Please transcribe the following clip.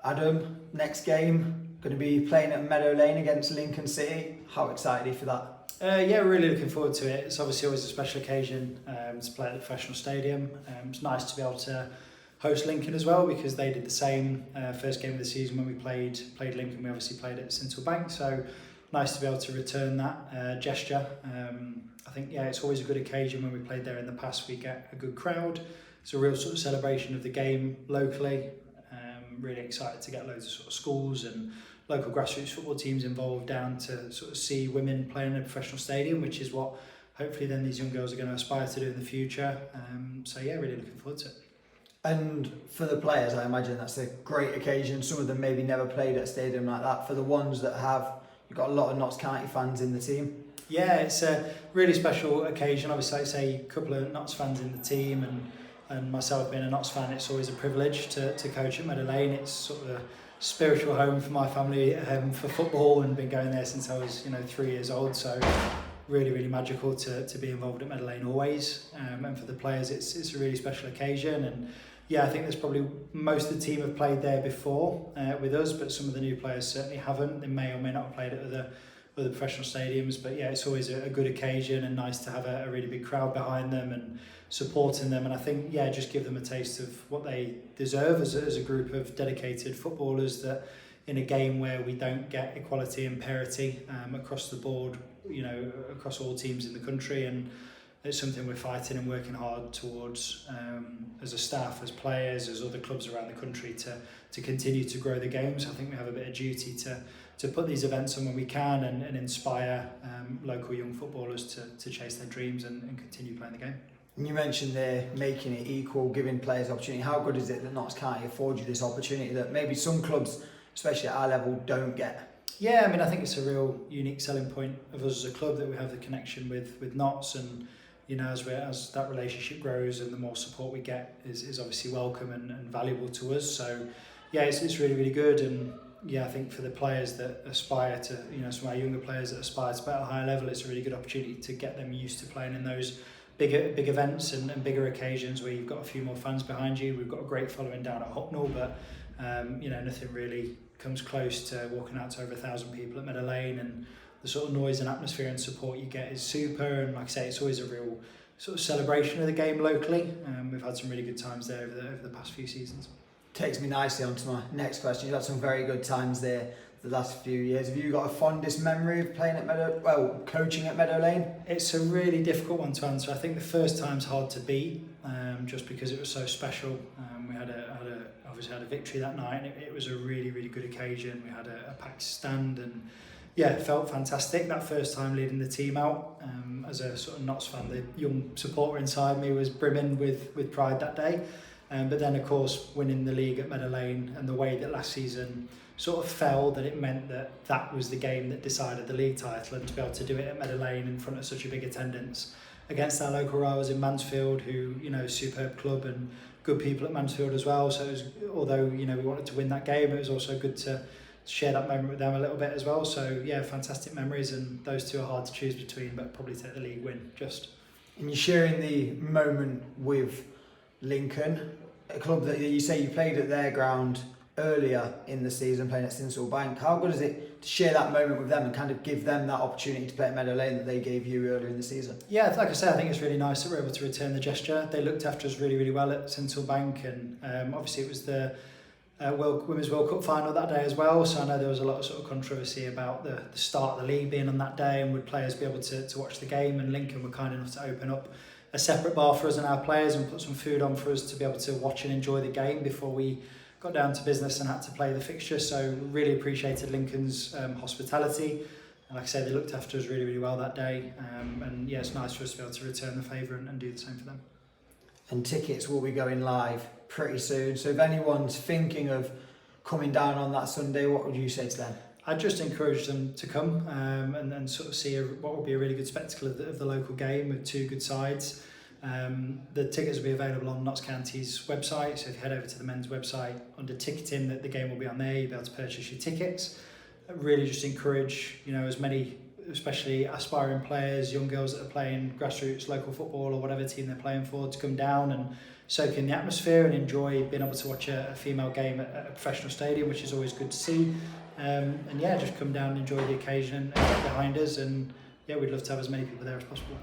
Adam, next game, going to be playing at Meadow Lane against Lincoln City. How excited are you for that? Yeah, really looking forward to it. It's obviously always a special occasion to play at the professional stadium. It's nice to be able to host Lincoln as well, because they did the same first game of the season when we played Lincoln. We obviously played at Central Bank, so nice to be able to return that gesture. I think, yeah, it's always a good occasion. When we played there in the past, we get a good crowd. It's a real sort of celebration of the game locally. Really excited to get loads of sort of schools and local grassroots football teams involved down to sort of see women playing in a professional stadium, which is what hopefully then these young girls are going to aspire to do in the future. So yeah, really looking forward to it. And for the players, I imagine that's a great occasion. Some of them maybe never played at a stadium like that. For the ones that have, you've got a lot of Notts County fans in the team. Yeah, it's a really special occasion. Obviously, like I say, a couple of Notts fans in the team, and myself being a Notts fan, it's always a privilege to coach at Meadow Lane. It's sort of a spiritual home for my family for football, and been going there since I was 3 years old. So really magical to be involved at Meadow Lane always. And for the players, it's a really special occasion. And yeah, I think there's probably most of the team have played there before with us, but some of the new players certainly haven't. They may or may not have played at other professional stadiums, but yeah, it's always a good occasion and nice to have a really big crowd behind them and supporting them. And I think, yeah, just give them a taste of what they deserve as a group of dedicated footballers, that in a game where we don't get equality and parity across the board, across all teams in the country. And it's something we're fighting and working hard towards as a staff, as players, as other clubs around the country, to continue to grow the games. I think we have a bit of duty to put these events on when we can and inspire local young footballers to chase their dreams and continue playing the game. And you mentioned there making it equal, giving players opportunity. How good is it that Notts County afford you this opportunity that maybe some clubs, especially at our level, don't get? Yeah, I mean, I think it's a real unique selling point of us as a club that we have the connection with Notts, and as that relationship grows and the more support we get is obviously welcome and valuable to us. So yeah, it's really good. And yeah, I think for the players that aspire to, some of our younger players that aspire to play at a higher level, it's a really good opportunity to get them used to playing in those big events and bigger occasions where you've got a few more fans behind you. We've got a great following down at Hucknall, but nothing really comes close to walking out to over 1,000 people at Meadow Lane, and the sort of noise and atmosphere and support you get is super. And like I say, it's always a real sort of celebration of the game locally. We've had some really good times there over the past few seasons. Takes me nicely on to my next question. You've had some very good times there the last few years. Have you got a fondest memory of coaching at Meadow Lane? It's a really difficult one to answer. I think the first time's hard to beat, just because it was so special. We obviously had a victory that night, and it was a really good occasion. We had a packed stand, and yeah, it felt fantastic that first time leading the team out. As a sort of Notts fan, the young supporter inside me was brimming with pride that day. But then, of course, winning the league at Meadow Lane and the way that last season sort of fell, that it meant that was the game that decided the league title, and to be able to do it at Meadow Lane in front of such a big attendance against our local rivals in Mansfield, who, superb club and good people at Mansfield as well. So it was, although, we wanted to win that game, it was also good to share that moment with them a little bit as well. So yeah, fantastic memories, and those two are hard to choose between, but probably take the league win just. And you're sharing the moment with Lincoln, a club that you say you played at their ground earlier in the season, playing at Central Bank. How good is it to share that moment with them and kind of give them that opportunity to play at Meadow Lane that they gave you earlier in the season? Yeah, like I say, I think it's really nice that we're able to return the gesture. They looked after us really well at Central Bank, and obviously it was the Women's World Cup final that day as well, so I know there was a lot of sort of controversy about the start of the league being on that day, and would players be able to watch the game. And Lincoln were kind enough to open up a separate bar for us and our players, and put some food on for us to be able to watch and enjoy the game before we got down to business and had to play the fixture. So really appreciated Lincoln's hospitality, and like I say, they looked after us really well that day. And yeah, it's nice for us to be able to return the favour and do the same for them. And tickets will be going live pretty soon, so if anyone's thinking of coming down on that Sunday, what would you say to them? I'd just encourage them to come and sort of see what will be a really good spectacle of the local game with two good sides. The tickets will be available on Notts County's website, so if you head over to the men's website under ticketing, the game will be on there. You'll be able to purchase your tickets. I really just encourage as many, especially aspiring players, young girls that are playing grassroots local football or whatever team they're playing for, to come down and soak in the atmosphere and enjoy being able to watch a female game at a professional stadium, which is always good to see. And yeah, just come down and enjoy the occasion and get behind us, and yeah, we'd love to have as many people there as possible.